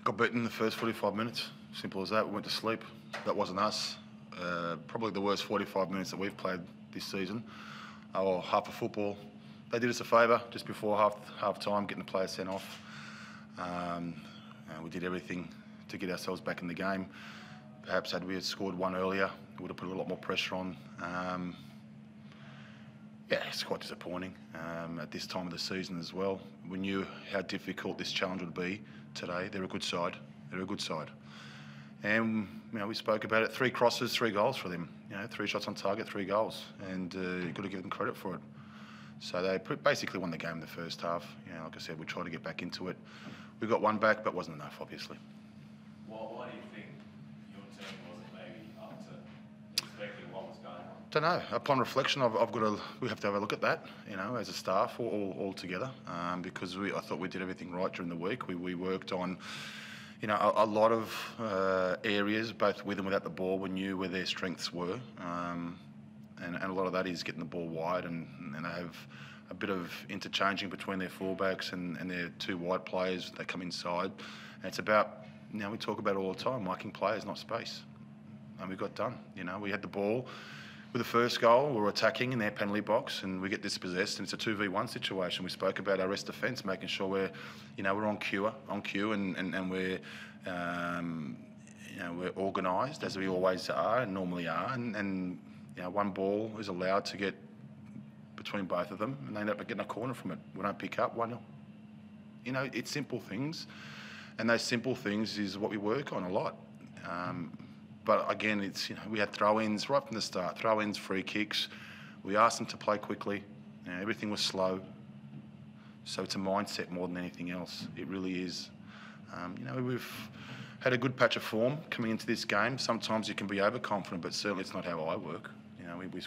Got beaten in the first 45 minutes. Simple as that. We went to sleep. That wasn't us. Probably the worst 45 minutes that we've played this season. Or half of football. They did us a favour just before half time, getting the players sent off. We did everything to get ourselves back in the game. Perhaps had we scored one earlier, it would have put a lot more pressure on. Yeah, it's quite disappointing at this time of the season as well. We knew how difficult this challenge would be today. They're a good side. They're a good side. And we spoke about it. 3 crosses, 3 goals for them. 3 shots on target, 3 goals, and you've got to give them credit for it. So they basically won the game in the first half. Like I said, we tried to get back into it. We got one back, but wasn't enough, obviously. Why do you think your team wasn't maybe up to expecting what was going on? Don't know. Upon reflection, we have to have a look at that, as a staff all together, because I thought we did everything right during the week. We worked on, a lot of areas, both with and without the ball. We knew where their strengths were, and a lot of that is getting the ball wide, and they have a bit of interchanging between their fullbacks and their 2 wide players that come inside. And it's about, we talk about it all the time, marking players, not space. And we got done. We had the ball with the first goal. We were attacking in their penalty box, and we get dispossessed, and it's a 2v1 situation. We spoke about our rest defence, making sure we're on cue, and we're we're organised as we always are and normally are, and one ball is allowed to get between both of them, and they end up getting a corner from it. We don't pick up 1-0. It's simple things, and those simple things is what we work on a lot. But again, it's we had throw-ins right from the start. Throw-ins, free kicks. We asked them to play quickly. Everything was slow. So it's a mindset more than anything else. It really is. We've had a good patch of form coming into this game. Sometimes you can be overconfident, but certainly it's not how I work.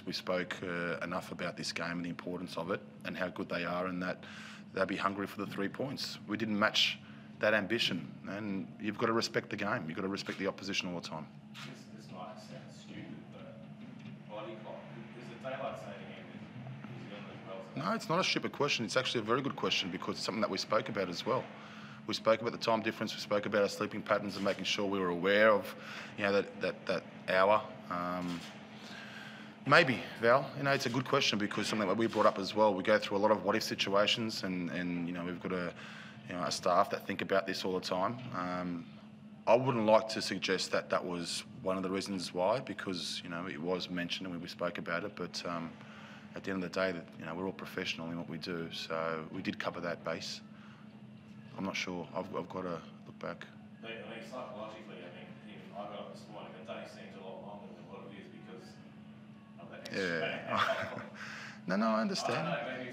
We spoke enough about this game and the importance of it and how good they are, and that they'll be hungry for the 3 points. We didn't match that ambition, and you've got to respect the game. You've got to respect the opposition all the time. This might sound stupid, but body clock, is it daylight saving in New Zealand as well? No, it's not a stupid question. It's actually a very good question, because it's something that we spoke about as well. We spoke about the time difference. We spoke about our sleeping patterns and making sure we were aware of, that hour. Maybe, Val. It's a good question, because something that we brought up as well. We go through a lot of what-if situations, and we've got a staff that think about this all the time. I wouldn't like to suggest that that was one of the reasons why, because it was mentioned and we spoke about it. But at the end of the day, we're all professional in what we do, so we did cover that base. I'm not sure. I've got to look back. Psychologically, even I got up this morning, the day seems a lot longer than what it is because of that extra. Yeah. No, I understand.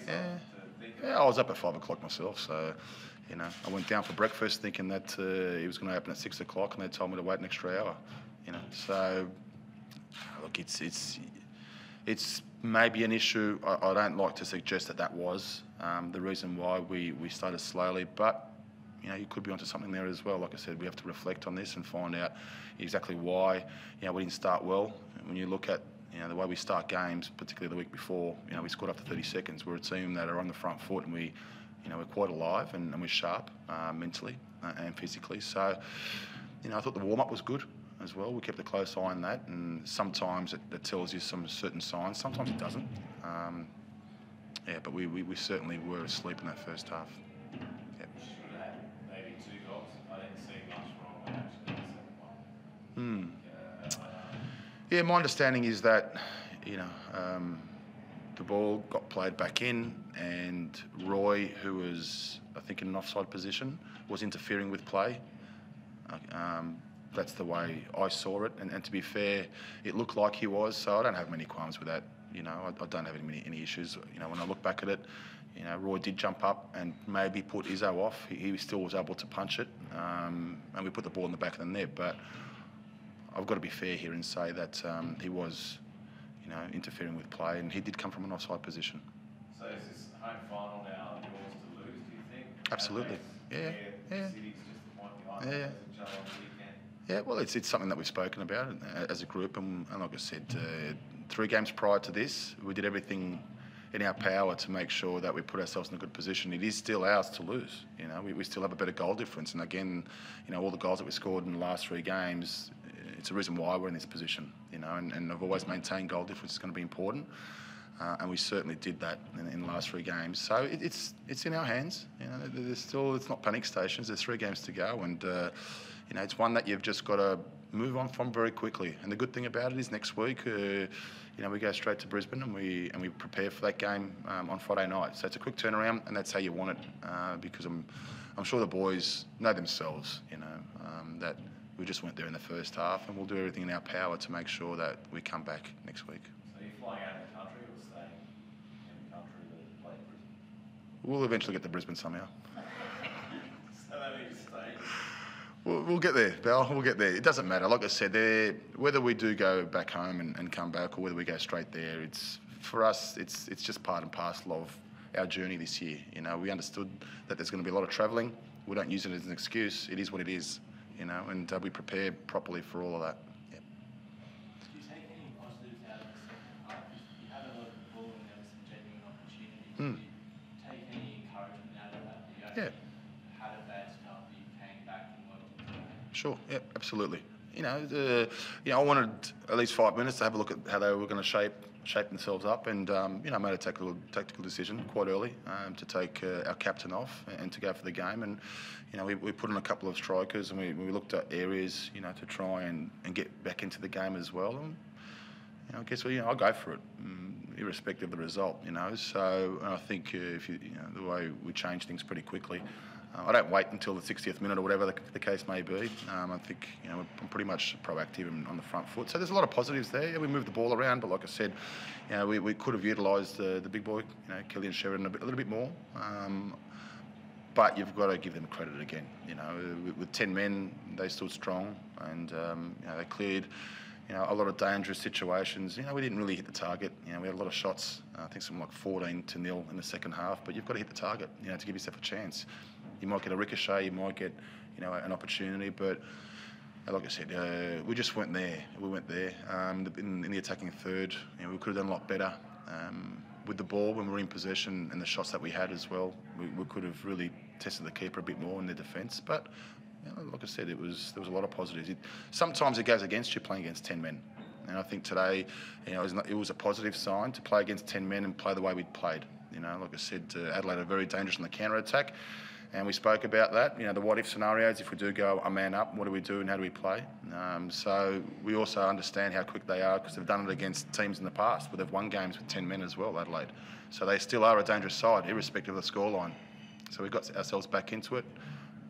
Yeah, I was up at 5 o'clock myself, so I went down for breakfast thinking that he was going to open at 6 o'clock, and they told me to wait an extra hour. So look, it's maybe an issue. I don't like to suggest that was the reason why we started slowly, but you could be onto something there as well. Like I said, we have to reflect on this and find out exactly why we didn't start well. When you look at the way we start games, particularly the week before, we scored after 30 seconds. We're a team that are on the front foot, and we're quite alive, and we're sharp mentally and physically. So, I thought the warm-up was good as well. We kept a close eye on that, and sometimes it tells you some certain signs. Sometimes it doesn't. But we certainly were asleep in that first half. Yep. Should have had maybe 2 goals. I didn't see much wrong with actually the second one. Yeah, my understanding is that, the ball got played back in, and Roy, who was, I think, in an offside position, was interfering with play. That's the way I saw it, and to be fair, it looked like he was, so I don't have many qualms with that. I don't have any issues. When I look back at it, Roy did jump up and maybe put Izzo off. He still was able to punch it, and we put the ball in the back of the net, but I've got to be fair here and say that he was, interfering with play, and he did come from an offside position. So is this home final now yours to lose, do you think? Absolutely. Yeah. City's just the point behind each other on the weekend. Yeah, well, it's something that we've spoken about as a group, and like I said, 3 games prior to this, we did everything in our power to make sure that we put ourselves in a good position. It is still ours to lose. You know, we still have a better goal difference. And again, you know, all the goals that we scored in the last 3 games, it's a reason why we're in this position. You know, and I've always maintained goal difference is going to be important. And we certainly did that in the last 3 games. So it's in our hands. You know, there's still, it's not panic stations. There's 3 games to go, and you know, it's one that you've just got to move on from very quickly. And the good thing about it is next week, you know, we go straight to Brisbane and we prepare for that game on Friday night. So it's a quick turnaround, and that's how you want it, because I'm sure the boys know themselves, you know, that we just weren't there in the first half, and we'll do everything in our power to make sure that we come back next week. So you're flying out of the country or staying in the country to play Brisbane? We'll eventually get to Brisbane somehow. So that means stay. We'll get there, Bal. We'll get there. It doesn't matter. Like I said, whether we do go back home and come back, or whether we go straight there, it's for us. It's just part and parcel of our journey this year. You know, we understood that there's going to be a lot of travelling. We don't use it as an excuse. It is what it is. You know, and we prepare properly for all of that. Yeah. Do you take any positives out of the second half? You had a lot of the ball and there were some genuine opportunities. Do you take any encouragement out of that? You actually had a bad start, but you came back and worked into it? Sure. Yeah. Absolutely. You know, I wanted at least 5 minutes to have a look at how they were going to shape themselves up, and you know, I made a tactical decision quite early to take our captain off and to go for the game. And you know, we put in a couple of strikers, and we looked at areas, you know, to try and get back into the game as well. And you know, I guess I'll go for it, irrespective of the result. You know, so I think if you know, the way we change things pretty quickly. I don't wait until the 60th minute or whatever the case may be. I think, you know, I'm pretty much proactive on the front foot. So there's a lot of positives there. Yeah, we moved the ball around, but like I said, you know, we could have utilised the big boy, you know, Killian Sheridan a little bit more. But you've got to give them credit again. You know, with 10 men, they stood strong, and you know, they cleared, you know, a lot of dangerous situations. You know, we didn't really hit the target. You know, we had a lot of shots. I think something like 14-0 in the second half. But you've got to hit the target, you know, to give yourself a chance. You might get a ricochet, you might get, you know, an opportunity, but like I said, we just weren't there. We weren't there. In the attacking third, you know, we could have done a lot better with the ball when we were in possession, and the shots that we had as well. We could have really tested the keeper a bit more in their defence, but you know, like I said, there was a lot of positives. Sometimes it goes against you playing against 10 men, and I think today, you know, it was a positive sign to play against 10 men and play the way we'd played. You know, like I said, Adelaide are very dangerous in the counter attack. And we spoke about that, you know, the what-if scenarios. If we do go a man up, what do we do and how do we play? So we also understand how quick they are, because they've done it against teams in the past where they've won games with 10 men as well, Adelaide. So they still are a dangerous side, irrespective of the scoreline. So we got ourselves back into it.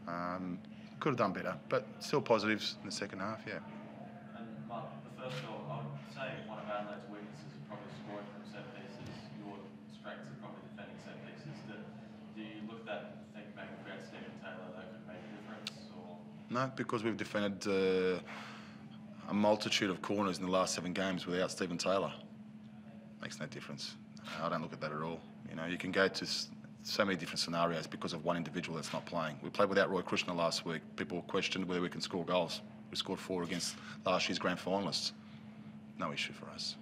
Could have done better, but still positives in the second half, yeah. And Mark, the first goal, I would say one of Adelaide's weaknesses is probably scoring from set pieces. Your strengths are probably defending set pieces. Do you look at that and think maybe if we had Stephen Taylor, that could make a difference? Or? No, because we've defended a multitude of corners in the last 7 games without Stephen Taylor. Makes no difference. I don't look at that at all. You know, you can go to so many different scenarios because of one individual that's not playing. We played without Roy Krishna last week. People questioned whether we can score goals. We scored 4 against last year's grand finalists. No issue for us.